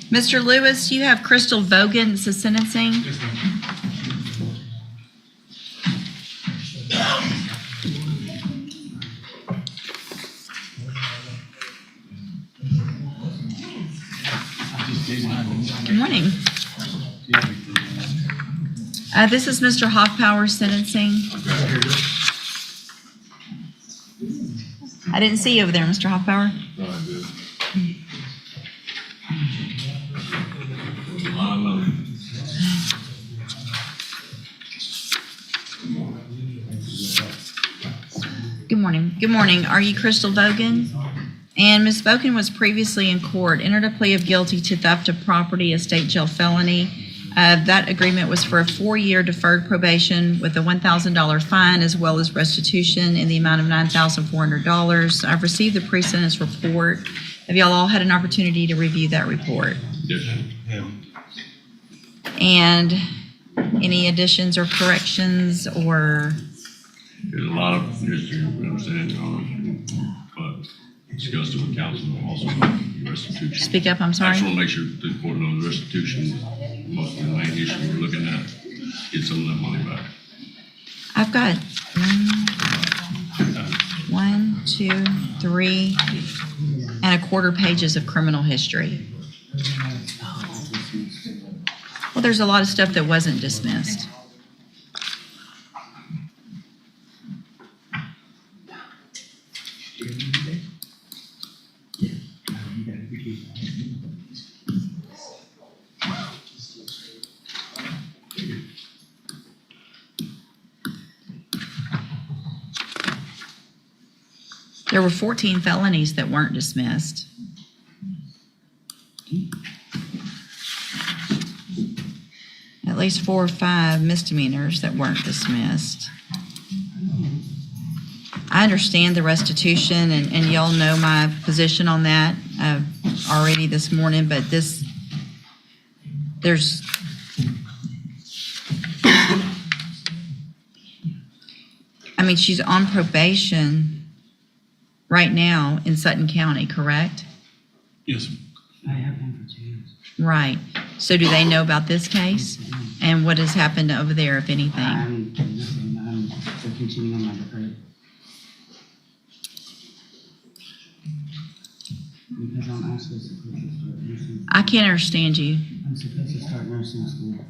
Mr. Lewis, you have Crystal Vogan, this is sentencing. Yes, ma'am. Good morning. This is Mr. Hoffpower sentencing. I didn't see you over there, Mr. Hoffpower. No, I did. Good morning. Good morning. Are you Crystal Vogan? And Ms. Vogan was previously in court, entered a plea of guilty to theft of property, a state jail felony. That agreement was for a 4-year deferred probation with a $1,000 fine as well as restitution in the amount of $9,400. I've received the pre-sentence report. Have y'all all had an opportunity to review that report? Yes. Yeah. And any additions or corrections or? There's a lot of history, we understand, but discussed it with counsel also about restitution. Speak up, I'm I sorry. just want to make sure the court knows restitution, most of the main issue we're looking at, get some of that money back. I've got 1, 2, 3 and a quarter pages of criminal history. Well, there's a lot of stuff that wasn't dismissed. There were 14 felonies that weren't dismissed. At least 4 or 5 misdemeanors that weren't dismissed. I understand the restitution, and y'all know my position on that already this morning, but there's I mean, she's on probation right now in Sutton County, correct? Yes. I have been for 2 years. Right. So do they know about this case? And what has happened over there, if anything? I'm still continuing on my deferred. Because I'm actually supposed to start nursing. I can't understand you. I'm supposed to start nursing school.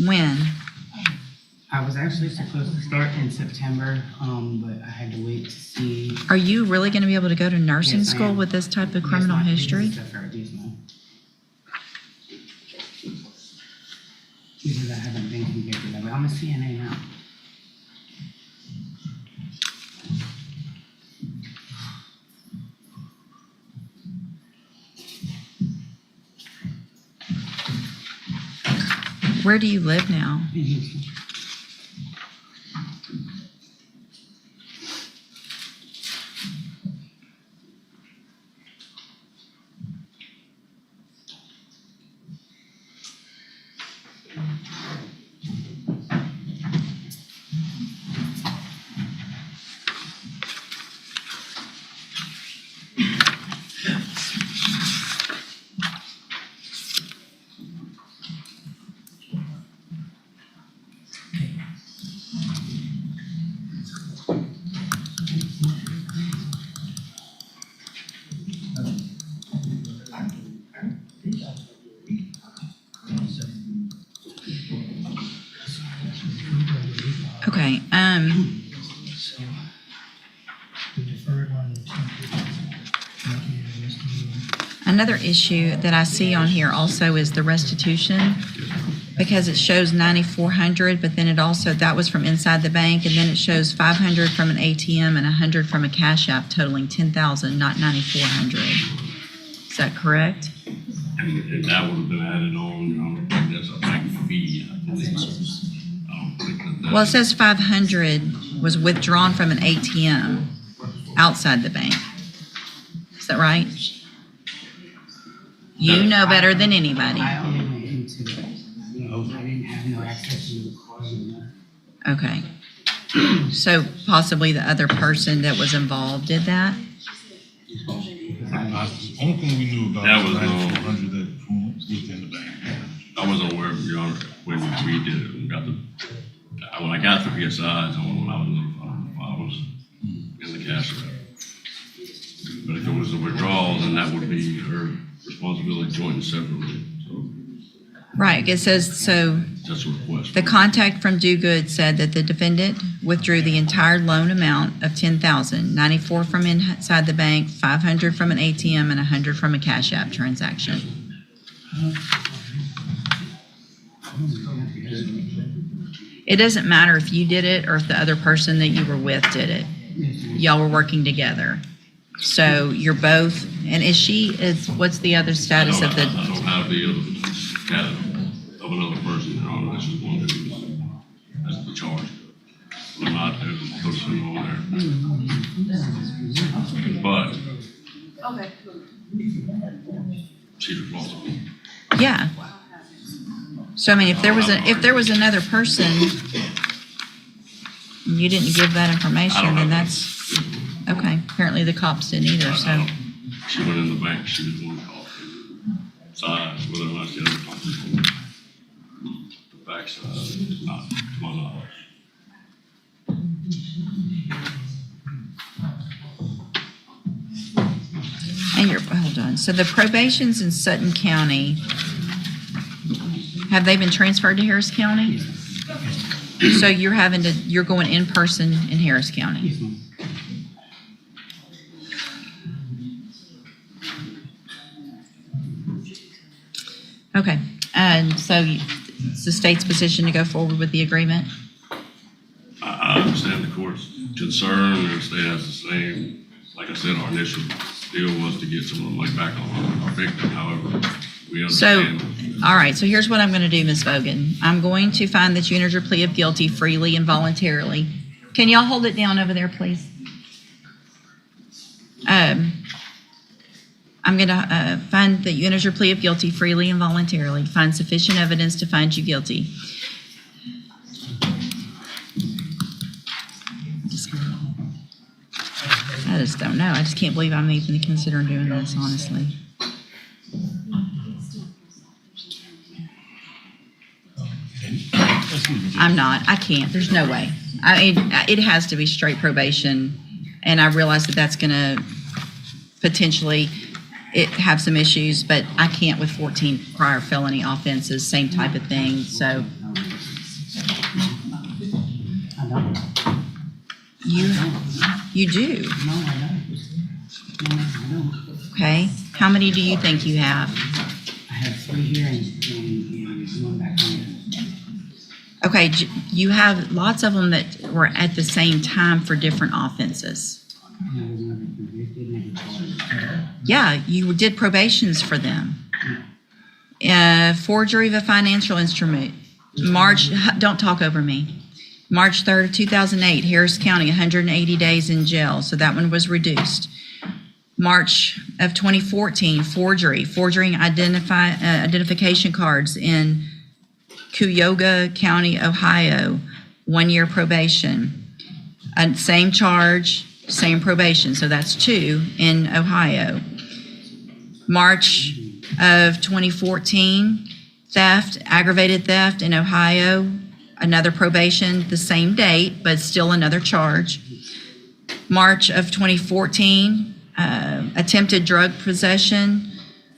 When? I was actually supposed to start in September, but I had to wait to see. Are you really going to be able to go to nursing Yes, I school am. with this type of Yes, criminal ma'am. history? Yes, ma'am. Because I haven't been convicted of it. I'm a CNA now. Where do you live now? In Houston. Okay. Another issue that I see on here also is the restitution, because it shows $9,400, but then it also, that was from inside the bank, and then it shows $500 from an ATM and $100 from a cash app, totaling $10,000, not $9,400. Is that correct? And that would have been added on, that's a bank fee, I believe. I don't think that. Well, it says 500 was withdrawn from an ATM outside the bank. Is that right? You know better than anybody. I only went into it. I didn't have no access to the card. Okay. So possibly the other person that was involved did that? The only thing we knew about That was was, 9,400 that within the bank. I wasn't aware of, Your Honor, when we did it, when I got the PSIs, when I was notified, I was in the cash wrap. But if it was a withdrawal, then that would be her responsibility joint and separately, so Right, it says, so that's a request. the contact from Do Good said that the defendant withdrew the entire loan amount of $10,000, 94 from inside the bank, 500 from an ATM, and 100 from a Cash App transaction. It doesn't matter if you did it or if the other person that you were with did it. Y'all were working together. So you're both, and what's the other status of I the, don't have the other status of another person, Your Honor, this is one that was, that's the charge. I'm not posting on there. But. Okay. She's responsible. yeah. So I mean, if there was another person, and you didn't give that information, then that's, okay. Apparently the cops didn't either, so. She went in the bank, she was one call. Side, whether or not she had a conference. The backside, not to my knowledge. And hold on, so the probations in Sutton County, have they been transferred to Harris County? So you're going in person in Harris County? Yes, ma'am. Okay, and so it's the state's position to go forward with the agreement? I understand the court's concern, and the state has the same. Like I said, our initial deal was to get some of the money back on our victim, however, we So, understand. all right, so here's what I'm going to do, Ms. Vogan. I'm going to find that you entered your plea of guilty freely and voluntarily. Can y'all hold it down over there, please? I'm going to find that you entered your plea of guilty freely and voluntarily, find sufficient evidence to find you guilty. I just don't know. I just can't believe I'm even considering doing this, honestly. I'm not. I can't. There's no way. It has to be straight probation, and I realize that that's going to potentially have some issues, but I can't with 14 prior felony offenses, same type of thing. So I don't. you do. No, I don't. No, I don't. Okay. How many do you think you have? I have 3 here and one back home. Okay, you have lots of them that were at the same time for different offenses. I was never convicted, never charged. Yeah, you did probations for them. Forgery of a financial instrument. Don't talk over me. March 3rd of 2008, Harris County, 180 days in jail, so that one was reduced. March of 2014, forging identification cards in Cuyahoga County, Ohio, 1 year probation. Same charge, same probation, so that's 2 in Ohio. March of 2014, aggravated theft in Ohio, another probation, the same date, but still another charge. March of 2014, attempted drug possession,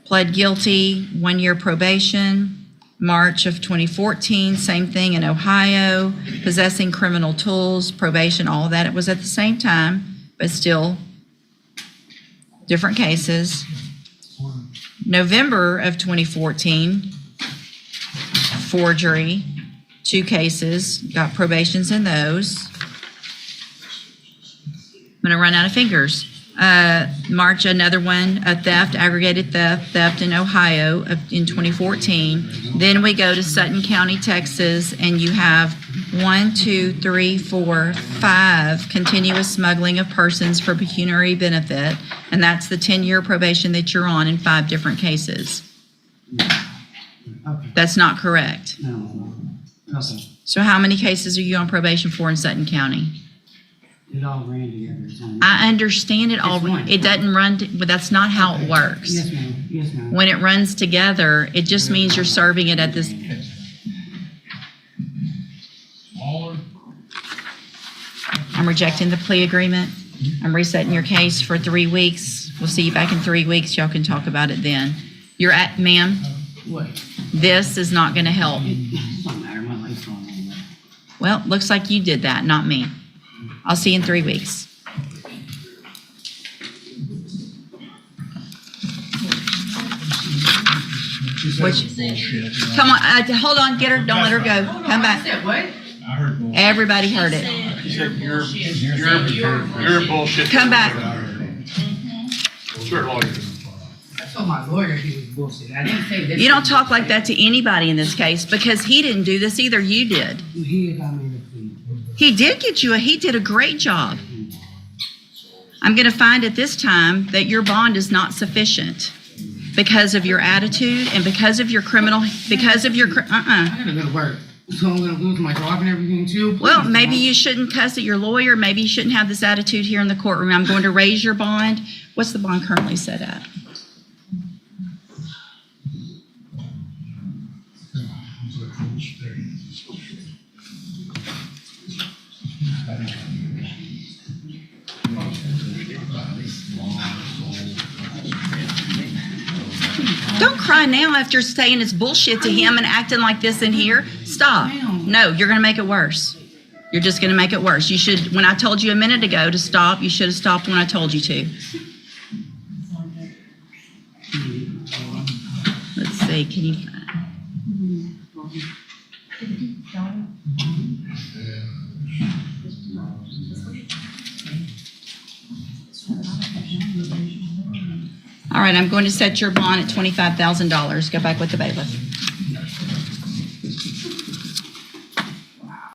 pled guilty, 1 year probation. March of 2014, same thing in Ohio, possessing criminal tools, probation, all of that. It was at the same time, but still different cases. November of 2014, forgery, 2 cases, got probations in those. I'm going to run out of fingers. March, another one, a theft, aggravated theft in Ohio in 2014. Then we go to Sutton County, Texas, and you have 5 continuous smuggling of persons for pecuniary benefit, and that's the 10-year probation that you're on in 5 different cases. Okay. That's not correct. No. Okay. So how many cases are you on probation for in Sutton County? It all ran together. It's on- I understand it all. It's one. It doesn't run, but that's not how it works. Yes, ma'am. Yes, ma'am. When it runs together, it just means you're serving it at this. I'm rejecting the plea agreement. I'm resetting your case for 3 weeks. We'll see you back in 3 weeks. Y'all can talk about it then. You're at, ma'am, What? this is not gonna help. It don't matter. My life's on. Well, looks like you did that, not me. I'll see you in 3 weeks. Which, come on, hold on, get her, don't let her go. Come back. What? Everybody heard it. You're bullshit. Come back. Sure, lawyer. I told my lawyer he was bullshit. I didn't say this. You don't talk like that to anybody in this case because he didn't do this either, you did. He got me the plea. He did get you, he did a great job. I'm gonna find at this time that your bond is not sufficient because of your attitude and because of your criminal, because of your, I gotta go to work. So I'm gonna lose my job and everything too. Well, maybe you shouldn't cuss at your lawyer. Maybe you shouldn't have this attitude here in the courtroom. I'm going to raise your bond. What's the bond currently set at? Don't cry now after saying it's bullshit to him and acting like this in here. Stop. No, you're going to make it worse. You're just going to make it worse. You should, when I told you a minute ago to stop, you should have stopped when I told you to. Let's see, can you find? All right, I'm going to set your bond at $25,000. Go back with the bailiff.